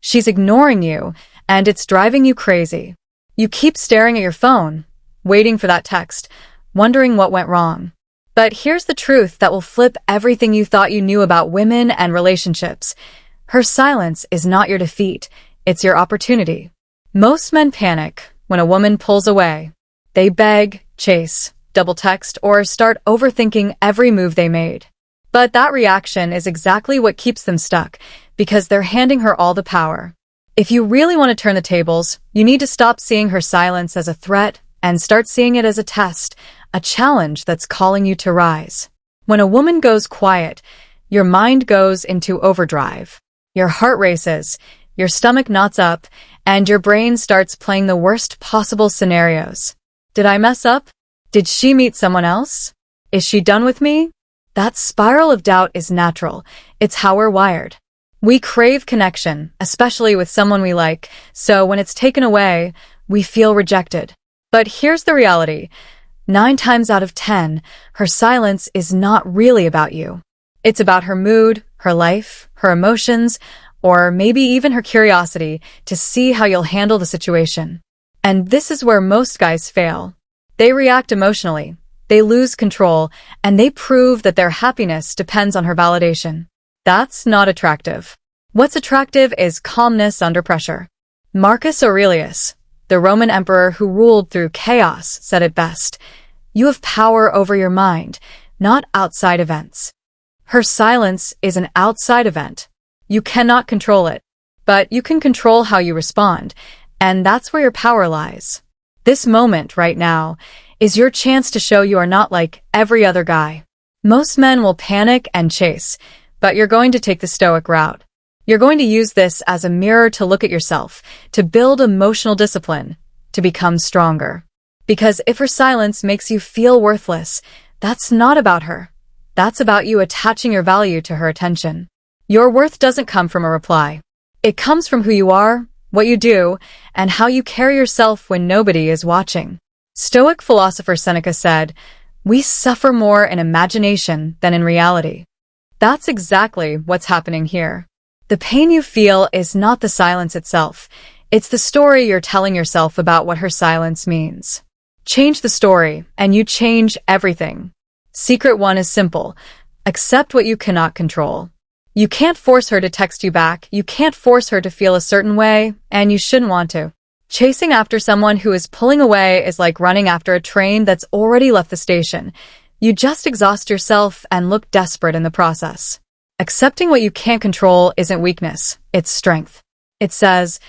She's ignoring you, and it's driving you crazy. You keep staring at your phone, waiting for that text, wondering what went wrong. But here's the truth that will flip everything you thought you knew about women and relationships. Her silence is not your defeat, it's your opportunity. Most men panic when a woman pulls away. They beg, chase, double text, or start overthinking every move they made. But that reaction is exactly what keeps them stuck, because they're handing her all the power. If you really want to turn the tables, you need to stop seeing her silence as a threat and start seeing it as a test, a challenge that's calling you to rise. When a woman goes quiet, your mind goes into overdrive. Your heart races, your stomach knots up, and your brain starts playing the worst possible scenarios. Did I mess up? Did she meet someone else? Is she done with me? That spiral of doubt is natural. It's how we're wired. We crave connection, especially with someone we like, so when it's taken away, we feel rejected. But here's the reality. 9 times out of 10, her silence is not really about you. It's about her mood, her life, her emotions, or maybe even her curiosity to see how you'll handle the situation. And this is where most guys fail. They react emotionally, they lose control, and they prove that their happiness depends on her validation. That's not attractive. What's attractive is calmness under pressure. Marcus Aurelius, the Roman emperor who ruled through chaos, said it best. You have power over your mind, not outside events. Her silence is an outside event. You cannot control it, but you can control how you respond, and that's where your power lies. This moment right now is your chance to show you are not like every other guy. Most men will panic and chase, but you're going to take the Stoic route. You're going to use this as a mirror to look at yourself, to build emotional discipline, to become stronger. Because if her silence makes you feel worthless, that's not about her. That's about you attaching your value to her attention. Your worth doesn't come from a reply. It comes from who you are, what you do, and how you carry yourself when nobody is watching. Stoic philosopher Seneca said, "We suffer more in imagination than in reality." That's exactly what's happening here. The pain you feel is not the silence itself. It's the story you're telling yourself about what her silence means. Change the story, and you change everything. Secret 1 is simple. Accept what you cannot control. You can't force her to text you back, you can't force her to feel a certain way, and you shouldn't want to. Chasing after someone who is pulling away is like running after a train that's already left the station. You just exhaust yourself and look desperate in the process. Accepting what you can't control isn't weakness, it's strength. It says,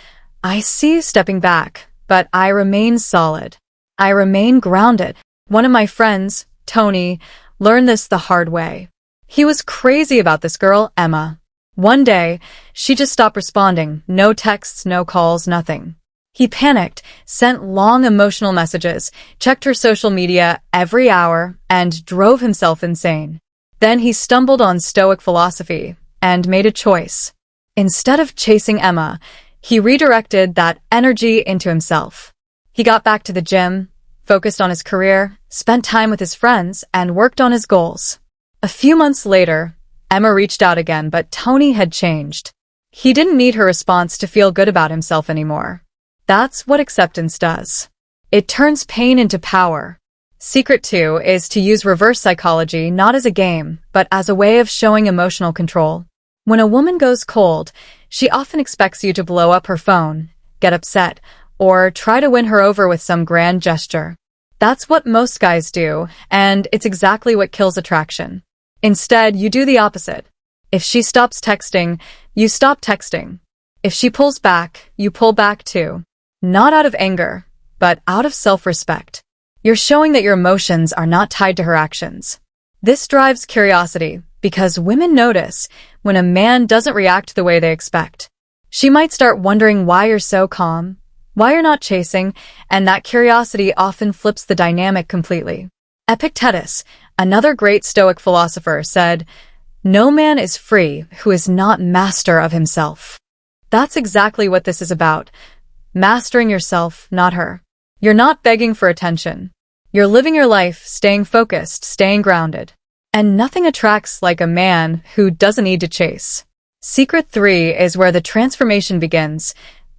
I see you stepping back, but I remain solid. I remain grounded. One of my friends, Tony, learned this the hard way. He was crazy about this girl, Emma. One day, she just stopped responding. No texts, no calls, nothing. He panicked, sent long emotional messages, checked her social media every hour, and drove himself insane. Then he stumbled on Stoic philosophy and made a choice. Instead of chasing Emma, he redirected that energy into himself. He got back to the gym, focused on his career, spent time with his friends, and worked on his goals. A few months later, Emma reached out again, but Tony had changed. He didn't need her response to feel good about himself anymore. That's what acceptance does. It turns pain into power. Secret 2 is to use reverse psychology not as a game, but as a way of showing emotional control. When a woman goes cold, she often expects you to blow up her phone, get upset, or try to win her over with some grand gesture. That's what most guys do, and it's exactly what kills attraction. Instead, you do the opposite. If she stops texting, you stop texting. If she pulls back, you pull back too. Not out of anger, but out of self-respect. You're showing that your emotions are not tied to her actions. This drives curiosity, because women notice when a man doesn't react the way they expect. She might start wondering why you're so calm, why you're not chasing, and that curiosity often flips the dynamic completely. Epictetus, another great Stoic philosopher, said, "No man is free who is not master of himself." That's exactly what this is about. Mastering yourself, not her. You're not begging for attention. You're living your life, staying focused, staying grounded. And nothing attracts like a man who doesn't need to chase. Secret 3 is where the transformation begins.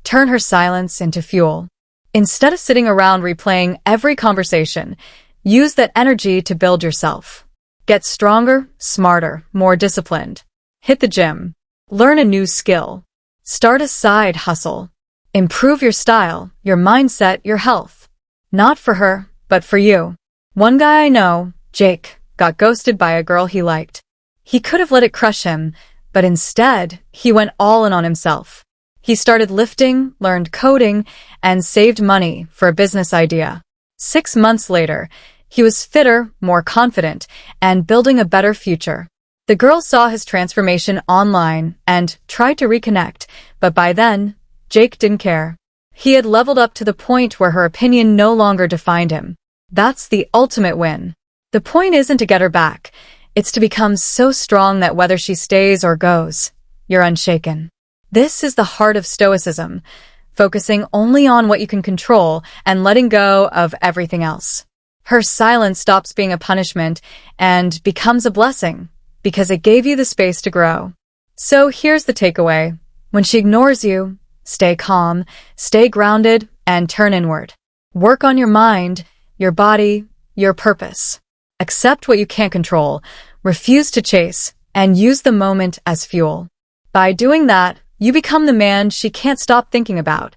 Turn her silence into fuel. Instead of sitting around replaying every conversation, use that energy to build yourself. Get stronger, smarter, more disciplined. Hit the gym. Learn a new skill. Start a side hustle. Improve your style, your mindset, your health. Not for her, but for you. One guy I know, Jake, got ghosted by a girl he liked. He could have let it crush him, but instead, he went all in on himself. He started lifting, learned coding, and saved money for a business idea. 6 months later, he was fitter, more confident, and building a better future. The girl saw his transformation online and tried to reconnect, but by then, Jake didn't care. He had leveled up to the point where her opinion no longer defined him. That's the ultimate win. The point isn't to get her back. It's to become so strong that whether she stays or goes, you're unshaken. This is the heart of Stoicism, focusing only on what you can control and letting go of everything else. Her silence stops being a punishment and becomes a blessing, because it gave you the space to grow. So here's the takeaway. When she ignores you, stay calm, stay grounded, and turn inward. Work on your mind, your body, your purpose. Accept what you can't control, refuse to chase, and use the moment as fuel. By doing that, you become the man she can't stop thinking about,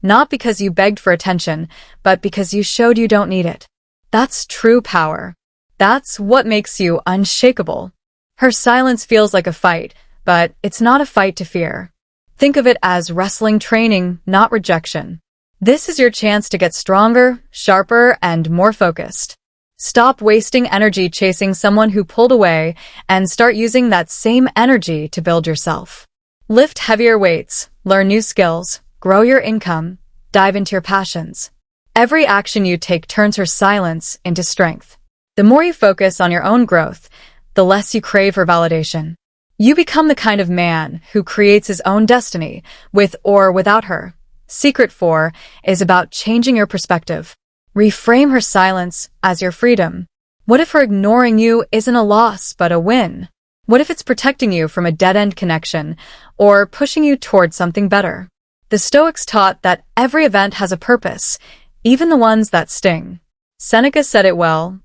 not because you begged for attention, but because you showed you don't need it. That's true power. That's what makes you unshakable. Her silence feels like a fight, but it's not a fight to fear. Think of it as wrestling training, not rejection. This is your chance to get stronger, sharper, and more focused. Stop wasting energy chasing someone who pulled away and start using that same energy to build yourself. Lift heavier weights, learn new skills, grow your income, dive into your passions. Every action you take turns her silence into strength. The more you focus on your own growth, the less you crave her validation. You become the kind of man who creates his own destiny, with or without her. Secret 4 is about changing your perspective. Reframe her silence as your freedom. What if her ignoring you isn't a loss but a win? What if it's protecting you from a dead-end connection or pushing you towards something better? The Stoics taught that every event has a purpose, even the ones that sting. Seneca said it well,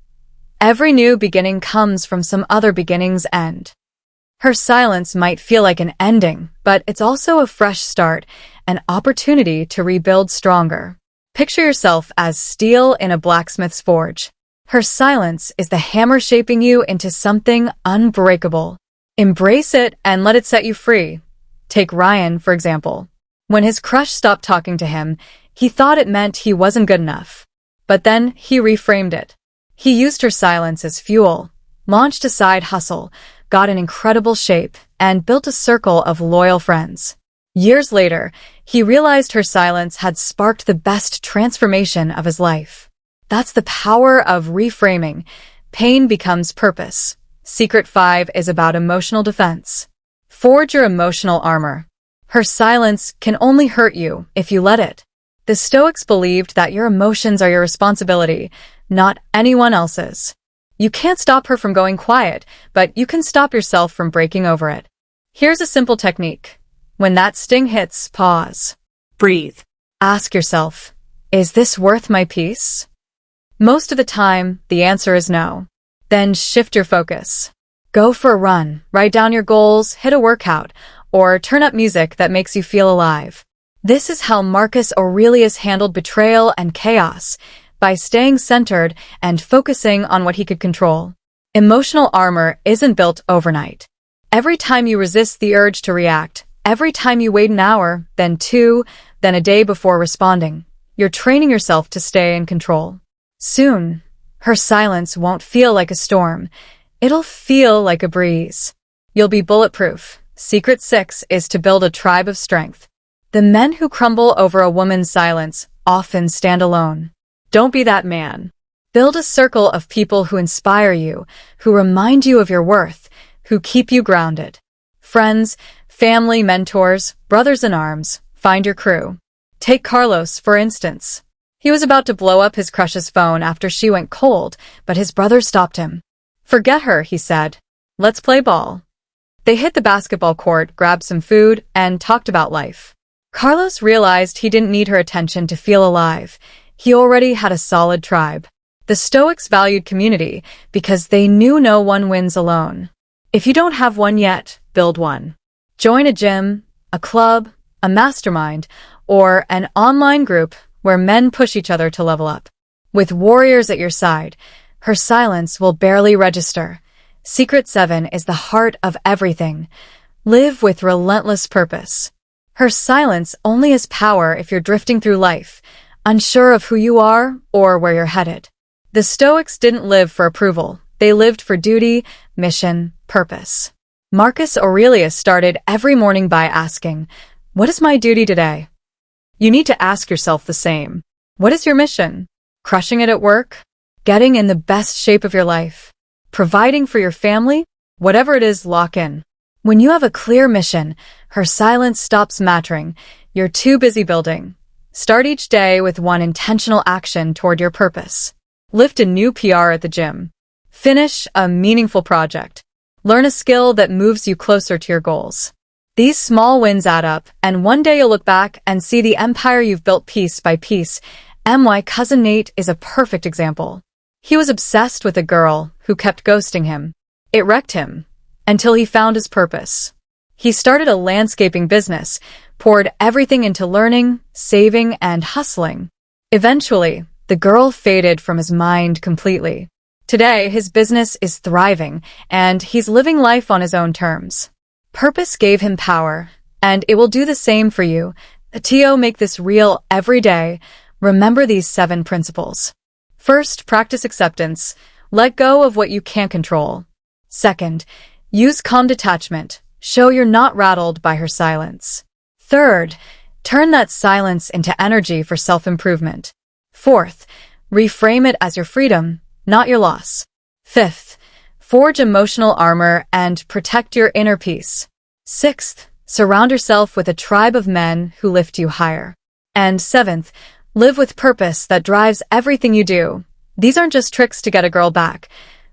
every new beginning comes from some other beginning's end. Her silence might feel like an ending, but it's also a fresh start, an opportunity to rebuild stronger. Picture yourself as steel in a blacksmith's forge. Her silence is the hammer shaping you into something unbreakable. Embrace it and let it set you free. Take Ryan, for example. When his crush stopped talking to him, he thought it meant he wasn't good enough. But then he reframed it. He used her silence as fuel, launched a side hustle, got in incredible shape, and built a circle of loyal friends. Years later, he realized her silence had sparked the best transformation of his life. That's the power of reframing. Pain becomes purpose. Secret 5 is about emotional defense. Forge your emotional armor. Her silence can only hurt you if you let it. The Stoics believed that your emotions are your responsibility, not anyone else's. You can't stop her from going quiet, but you can stop yourself from breaking over it. Here's a simple technique. When that sting hits, pause. Breathe. Ask yourself, is this worth my peace? Most of the time, the answer is no. Then shift your focus. Go for a run, write down your goals, hit a workout, or turn up music that makes you feel alive. This is how Marcus Aurelius handled betrayal and chaos, by staying centered and focusing on what he could control. Emotional armor isn't built overnight. Every time you resist the urge to react, every time you wait an hour, then 2, then a day before responding, you're training yourself to stay in control. Soon, her silence won't feel like a storm. It'll feel like a breeze. You'll be bulletproof. Secret 6 is to build a tribe of strength. The men who crumble over a woman's silence often stand alone. Don't be that man. Build a circle of people who inspire you, who remind you of your worth, who keep you grounded. Friends, family, mentors, brothers in arms, find your crew. Take Carlos, for instance. He was about to blow up his crush's phone after she went cold, but his brother stopped him. Forget her, he said. Let's play ball. They hit the basketball court, grabbed some food, and talked about life. Carlos realized he didn't need her attention to feel alive. He already had a solid tribe. The Stoics valued community because they knew no one wins alone. If you don't have one yet, build one. Join a gym, a club, a mastermind, or an online group where men push each other to level up. With warriors at your side, her silence will barely register. Secret 7 is the heart of everything. Live with relentless purpose. Her silence only has power if you're drifting through life, unsure of who you are or where you're headed. The Stoics didn't live for approval. They lived for duty, mission, purpose. Marcus Aurelius started every morning by asking, "What is my duty today?" You need to ask yourself the same. What is your mission? Crushing it at work? Getting in the best shape of your life? Providing for your family? Whatever it is, lock in. When you have a clear mission, her silence stops mattering. You're too busy building. Start each day with one intentional action toward your purpose. Lift a new PR at the gym. Finish a meaningful project. Learn a skill that moves you closer to your goals. These small wins add up, and one day you'll look back and see the empire you've built piece by piece. My cousin Nate is a perfect example. He was obsessed with a girl who kept ghosting him. It wrecked him, until he found his purpose. He started a landscaping business, poured everything into learning, saving, and hustling. Eventually, the girl faded from his mind completely. Today, his business is thriving, and he's living life on his own terms. Purpose gave him power, and it will do the same for you. Tio, make this real every day. Remember these 7 principles. First, practice acceptance. Let go of what you can't control. Second, use calm detachment. Show you're not rattled by her silence. Third, turn that silence into energy for self-improvement. Fourth, reframe it as your freedom, not your loss. Fifth, forge emotional armor and protect your inner peace. Sixth, surround yourself with a tribe of men who lift you higher. And seventh, live with purpose that drives everything you do. These aren't just tricks to get a girl back.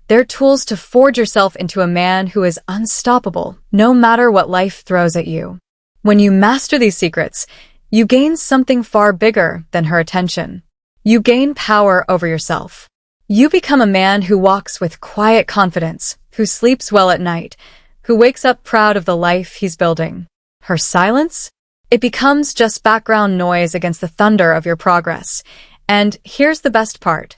They're tools to forge yourself into a man who is unstoppable, no matter what life throws at you. When you master these secrets, you gain something far bigger than her attention. You gain power over yourself. You become a man who walks with quiet confidence, who sleeps well at night, who wakes up proud of the life he's building. Her silence? It becomes just background noise against the thunder of your progress. And here's the best part.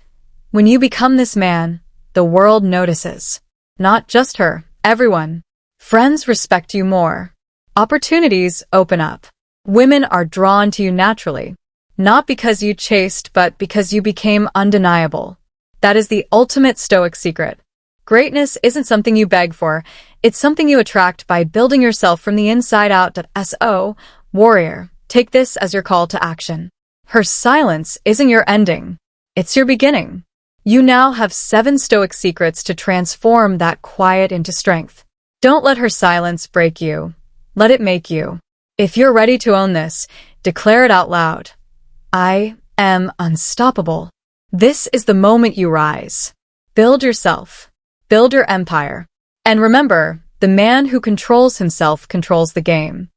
When you become this man, the world notices. Not just her, everyone. Friends respect you more. Opportunities open up. Women are drawn to you naturally. Not because you chased, but because you became undeniable. That is the ultimate Stoic secret. Greatness isn't something you beg for. It's something you attract by building yourself from the inside out. So, warrior, take this as your call to action. Her silence isn't your ending. It's your beginning. You now have 7 Stoic secrets to transform that quiet into strength. Don't let her silence break you. Let it make you. If you're ready to own this, declare it out loud. I am unstoppable. This is the moment you rise. Build yourself. Build your empire. And remember, the man who controls himself controls the game.